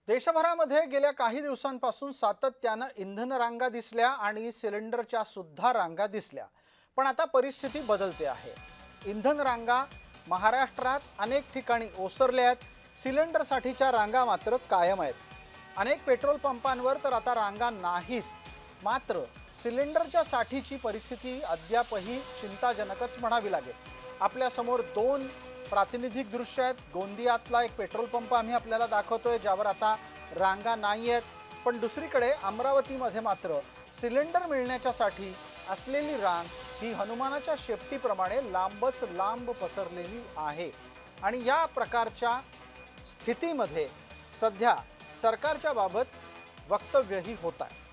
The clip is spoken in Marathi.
देशभरामध्ये गेल्या काही दिवसांपासून सातत्यानं इंधन रांगा दिसल्या आणि सिलेंडरच्या सुद्धा रांगा दिसल्या। पण आता परिस्थिती बदलते आहे। इंधन रांगा महाराष्ट्रात अनेक ठिकाणी ओसरल्या आहेत, सिलेंडरसाठीच्या रांगा मात्र कायम आहेत। अनेक पेट्रोल पंपांवर तर आता रांगा नाहीत, मात्र सिलेंडरच्या साठीची परिस्थिती अद्यापही चिंताजनकच म्हणावी लागेल। आपल्या समोर दोन प्रातिनिधिक दृश्य आहेत। गोंदियातला एक पेट्रोल पंप आम्ही आपल्याला दाखवतोय, ज्यावर आता रांगा नाही आहेत, पण दुसरीकडे अमरावतीमध्ये मात्र सिलेंडर मिळण्याच्यासाठी असलेली रांग ही हनुमानाच्या शेपटीप्रमाणे लांबच लांब पसरलेली आहे। आणि या प्रकारच्या स्थितीमध्ये सध्या सरकारच्या बाबत वक्तव्यही होत आहे।